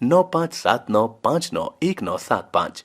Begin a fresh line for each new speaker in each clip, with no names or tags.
9579591975।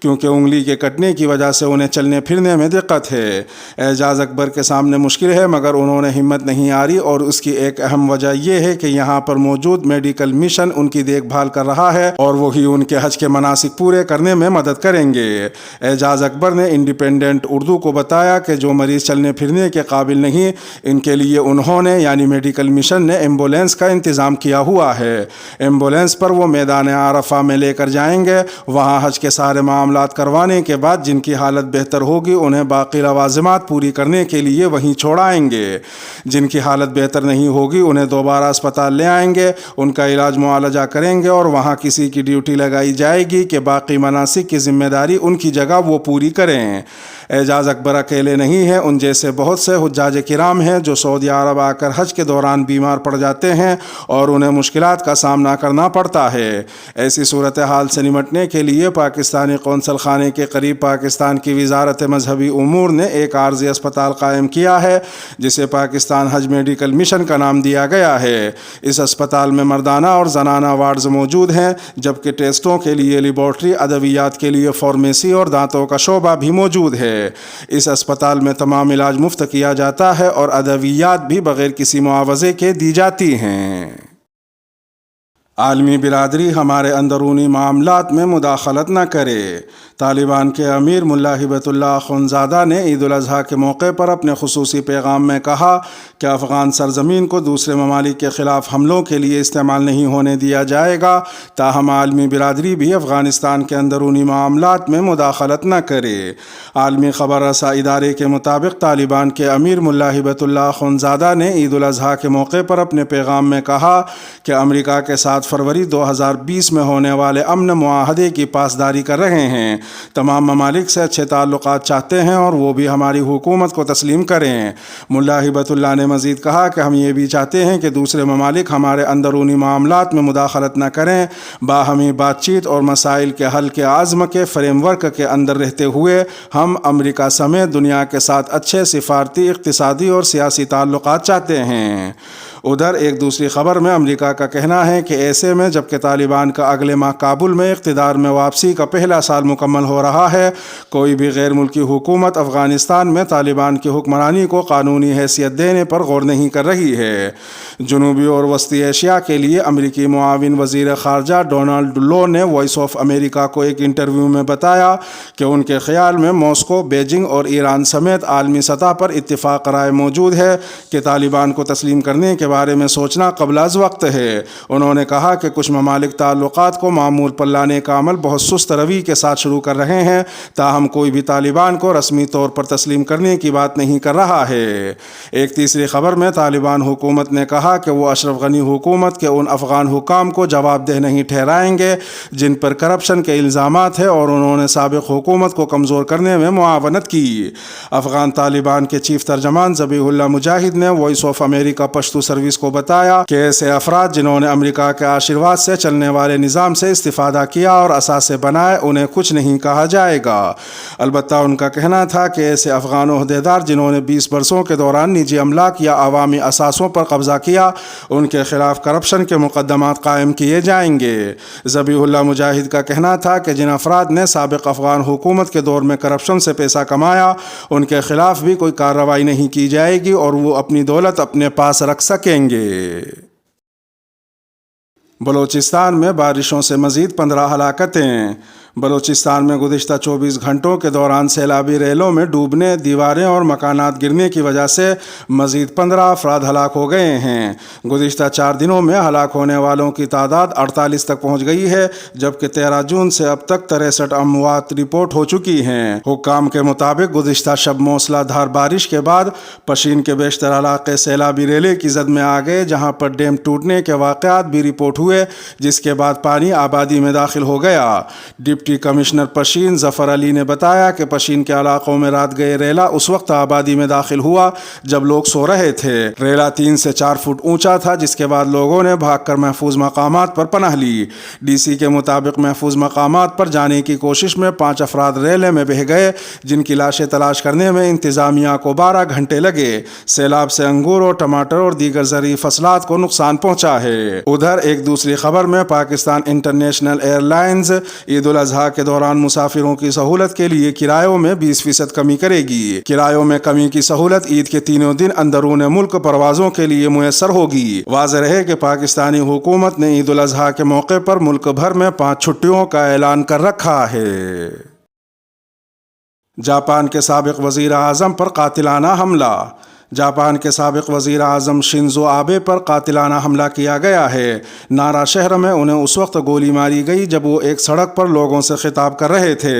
کیونکہ انگلی کے کٹنے کی وجہ سے انہیں چلنے پھرنے میں دقت ہے۔ اعجاز اکبر کے سامنے مشکل ہے، مگر انہوں نے ہمت نہیں ہاری، اور اس کی ایک اہم وجہ یہ ہے کہ یہاں پر موجود میڈیکل مشن ان کی دیکھ بھال کر رہا ہے اور وہی ان کے حج کے مناسک پورے کرنے میں مدد کریں گے۔ اعجاز اکبر نے انڈیپینڈنٹ اردو کو بتایا کہ جو مریض چلنے پھرنے کے قابل نہیں، ان کے لیے انہوں نے یعنی میڈیکل مشن نے ایمبولینس کا انتظام کیا ہوا ہے۔ ایمبولینس پر وہ میدان عرفہ میں لے کر جائیں گے، وہاں حج کے سارے معاملات کروانے کے بعد جن کی حالت بہتر ہوگی انہیں باقی لوازمات پوری کرنے کے لیے وہیں چھوڑائیں گے، جن کی حالت بہتر نہیں ہوگی انہیں دوبارہ اسپتال لے آئیں گے، ان کا علاج معالجہ کریں گے، اور وہاں کسی کی ڈیوٹی لگائی جائے گی کہ باقی مناسک کی ذمہ داری ان کی جگہ وہ پوری کریں۔ اعجاز اکبر اکیلے نہیں ہیں، ان جیسے بہت سے حجاج کرام ہیں جو سعودی عرب آ کر حج کے دوران بیمار پڑ جاتے ہیں اور انہیں مشکلات کا سامنا کرنا پڑتا ہے۔ ایسی صورتحال سے نمٹنے کے لیے پاکستانی قونصل خانے کے قریب پاکستان کی وزارت مذہبی امور نے ایک عارضی اسپتال قائم کیا ہے، جسے پاکستان حج میڈیکل مشن کا نام دیا گیا ہے۔ اس اسپتال میں مردانہ اور زنانہ وارڈز موجود ہیں، جبکہ ٹیسٹوں کے لیے لیبارٹری، ادویات کے لیے فارمیسی اور دانتوں کا شعبہ بھی موجود ہے۔ اس اسپتال میں تمام علاج مفت کیا جاتا ہے اور ادویات بھی بغیر کسی معاوضے کے دی جاتی ہیں۔ عالمی برادری ہمارے اندرونی معاملات میں مداخلت نہ کرے۔ طالبان کے امیر ملا ہبت اللہ اخونزادہ نے عید الاضحیٰ کے موقع پر اپنے خصوصی پیغام میں کہا کہ افغان سرزمین کو دوسرے ممالک کے خلاف حملوں کے لیے استعمال نہیں ہونے دیا جائے گا، تاہم عالمی برادری بھی افغانستان کے اندرونی معاملات میں مداخلت نہ کرے۔ عالمی خبر رساں ادارے کے مطابق طالبان کے امیر ملا ہبت اللہ اخونزادہ نے عید الاضحیٰ کے موقع پر اپنے پیغام میں کہا کہ امریکہ کے 7 فروری 2020 میں ہونے والے امن معاہدے کی پاسداری کر رہے ہیں، تمام ممالک سے اچھے تعلقات چاہتے ہیں اور وہ بھی ہماری حکومت کو تسلیم کریں۔ ملا ہبت اللہ نے مزید کہا کہ ہم یہ بھی چاہتے ہیں کہ دوسرے ممالک ہمارے اندرونی معاملات میں مداخلت نہ کریں، باہمی بات چیت اور مسائل کے حل کے عزم کے فریم ورک کے اندر رہتے ہوئے ہم امریکہ سمیت دنیا کے ساتھ اچھے سفارتی، اقتصادی اور سیاسی تعلقات چاہتے ہیں۔ ادھر ایک دوسری خبر میں امریکہ کا کہنا ہے کہ ایسے میں جبکہ طالبان کا اگلے ماہ کابل میں اقتدار میں واپسی کا پہلا سال مکمل ہو رہا ہے، کوئی بھی غیر ملکی حکومت افغانستان میں طالبان کی حکمرانی کو قانونی حیثیت دینے پر غور نہیں کر رہی ہے۔ جنوبی اور وسطی ایشیا کے لیے امریکی معاون وزیر خارجہ ڈونلڈ لو نے وائس آف امریکہ کو ایک انٹرویو میں بتایا کہ ان کے خیال میں ماسکو، بیجنگ اور ایران سمیت عالمی سطح پر اتفاق رائے موجود ہے کہ طالبان کو تسلیم کرنے کے بارے میں سوچنا قبل از وقت ہے۔ انہوں نے کہا کہ کچھ ممالک تعلقات کو معمول پر لانے کا عمل بہت سست روی کے ساتھ شروع کر رہے ہیں، تاہم کوئی بھی طالبان کو رسمی طور پر تسلیم کرنے کی بات نہیں کر رہا ہے۔ ایک تیسری خبر میں طالبان حکومت نے کہا کہ وہ اشرف غنی حکومت کے ان افغان حکام کو جواب دہ نہیں ٹھہرائیں گے جن پر کرپشن کے الزامات ہیں اور انہوں نے سابق حکومت کو کمزور کرنے میں معاونت کی۔ افغان طالبان کے چیف ترجمان ذبیح اللہ مجاہد نے voice of America Pashto service کو بتایا کہ ایسے افراد جنہوں نے امریکہ کے آشیرواد سے چلنے والے نظام سے استفادہ کیا اور اثاثے بنائے، انہیں کچھ نہیں کہا جائے گا۔ البتہ ان کا کہنا تھا کہ ایسے افغان عہدیدار جنہوں نے 20 برسوں کے دوران نجی املاک یا عوامی اثاثوں پر قبضہ کیا، ان کے خلاف کرپشن کے مقدمات قائم کیے جائیں گے۔ ذبیح اللہ مجاہد کا کہنا تھا کہ جن افراد نے سابق افغان حکومت کے دور میں کرپشن سے پیسہ کمایا، ان کے خلاف بھی کوئی کارروائی نہیں کی جائے گی اور وہ اپنی دولت اپنے پاس رکھ سکیں گے۔ بلوچستان میں بارشوں سے مزید 15 ہلاکتیں۔ بلوچستان میں گزشتہ 24 گھنٹوں کے دوران سیلابی ریلوں میں ڈوبنے، دیواریں اور مکانات گرنے کی وجہ سے مزید 15 افراد ہلاک ہو گئے ہیں۔ گزشتہ 4 دنوں میں ہلاک ہونے والوں کی تعداد 48 تک پہنچ گئی ہے، جبکہ 13 جون سے اب تک 63 اموات رپورٹ ہو چکی ہیں۔ حکام کے مطابق گزشتہ شب موسلا دھار بارش کے بعد پشین کے بیشتر علاقے سیلابی ریلے کی زد میں آ گئے، جہاں پر ڈیم ٹوٹنے کے واقعات بھی رپورٹ ہوئے، جس کے بعد پانی آبادی میں داخل ہو گیا۔ ڈپٹی ڈپٹی کمشنر پشین ظفر علی نے بتایا کہ پشین کے علاقوں میں رات گئے ریلا اس وقت آبادی میں داخل ہوا جب لوگ سو رہے تھے۔ ریلا 3 سے 4 فٹ اونچا تھا، جس کے بعد لوگوں نے بھاگ کر محفوظ مقامات پر پناہ لی۔ ڈی سی کے مطابق محفوظ مقامات پر جانے کی کوشش میں 5 افراد ریلے میں بہہ گئے، جن کی لاشیں تلاش کرنے میں انتظامیہ کو 12 گھنٹے لگے۔ سیلاب سے انگور اور ٹماٹر اور دیگر زرعی فصلات کو نقصان پہنچا ہے۔ ادھر ایک دوسری خبر میں پاکستان انٹرنیشنل ایئر لائنز عید الاضحیٰ کے دوران مسافروں کی سہولت کے لیے کرایوں میں 20% کمی کرے گی۔ کرایوں میں کمی کی سہولت عید کے تینوں دن اندرون ملک پروازوں کے لیے میسر ہوگی۔ واضح رہے کہ پاکستانی حکومت نے عید الاضحیٰ کے موقع پر ملک بھر میں 5 چھٹیوں کا اعلان کر رکھا ہے۔ جاپان کے سابق وزیر اعظم پر قاتلانہ حملہ۔ جاپان کے سابق وزیر اعظم شنزو آبے پر قاتلانہ حملہ کیا گیا ہے۔ نارا شہر میں انہیں اس وقت گولی ماری گئی جب وہ ایک سڑک پر لوگوں سے خطاب کر رہے تھے۔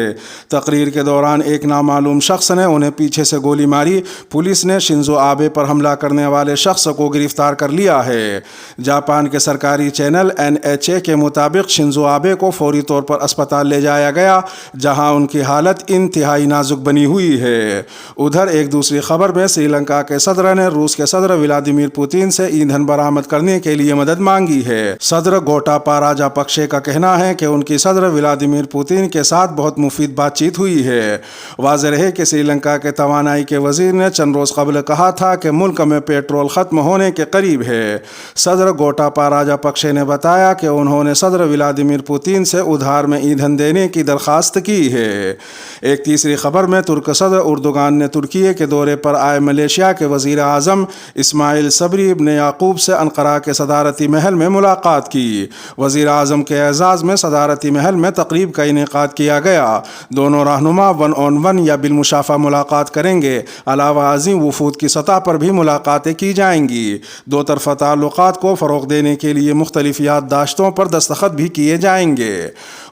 تقریر کے دوران ایک نامعلوم شخص نے انہیں پیچھے سے گولی ماری۔ پولیس نے شنزو آبے پر حملہ کرنے والے شخص کو گرفتار کر لیا ہے۔ جاپان کے سرکاری چینل NHK کے مطابق شنزو آبے کو فوری طور پر اسپتال لے جایا گیا، جہاں ان کی حالت انتہائی نازک بنی ہوئی ہے۔ ادھر ایک دوسری خبر میں سری لنکا کے صدر نے روس کے صدر ولادیمیر پوتین سے ایندھن برآمد کرنے کے لیے مدد مانگی ہے۔ صدر گوٹاپا راجا پکشے کا کہنا ہے کہ ان کی صدر ولادیمیر پوتین کے ساتھ بہت مفید بات چیت ہوئی ہے۔ واضح رہے کہ سری لنکا کے توانائی کے وزیر نے چند روز قبل کہا تھا کہ ملک میں پیٹرول ختم ہونے کے قریب ہے۔ صدر گوٹاپا راجا پکشے نے بتایا کہ انہوں نے صدر ولادیمیر پوتین سے ادھار میں ایندھن دینے کی درخواست کی ہے۔ ایک تیسری خبر میں ترک صدر اردوغان نے ترکی کے دورے پر آئے ملیشیا کے وزیر اعظم اسماعیل صبری ابن یعقوب سے انقرہ کے صدارتی محل میں ملاقات کی۔ وزیر اعظم کے اعزاز میں صدارتی محل میں تقریب کا انعقاد کیا گیا۔ دونوں رہنما 1 on 1 یا بالمشافہ ملاقات کریں گے۔ علاوہ ازیں وفود کی سطح پر بھی ملاقاتیں کی جائیں گی۔ دو طرفہ تعلقات کو فروغ دینے کے لیے مختلف یادداشتوں پر دستخط بھی کیے جائیں گے۔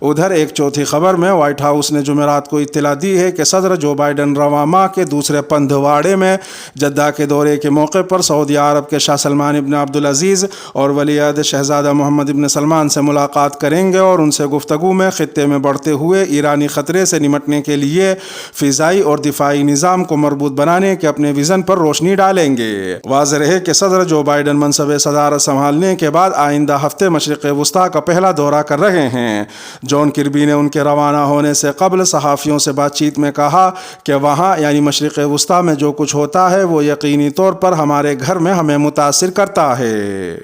ادھر ایک چوتھی خبر میں وائٹ ہاؤس نے جمعرات کو اطلاع دی ہے کہ صدر جو بائیڈن رواں ماہ کے دوسرے پندھواڑے میں جدہ کے دورے کے موقع پر سعودی عرب کے شاہ سلمان ابن عبدالعزیز اور ولی عہد شہزادہ محمد ابن سلمان سے ملاقات کریں گے اور ان سے گفتگو میں خطے میں بڑھتے ہوئے ایرانی خطرے سے نمٹنے کے لیے فضائی اور دفاعی نظام کو مربوط بنانے کے اپنے ویژن پر روشنی ڈالیں گے۔ واضح رہے کہ صدر جو بائیڈن منصب صدارت سنبھالنے کے بعد آئندہ ہفتے مشرق وسطیٰ کا پہلا دورہ کر رہے ہیں۔ جان کربی نے ان کے روانہ ہونے سے قبل صحافیوں سے بات چیت میں کہا کہ وہاں یعنی مشرق وسطیٰ میں جو کچھ ہوتا ہے وہ یقینی طور پر ہمارے گھر میں ہمیں متاثر کرتا ہے۔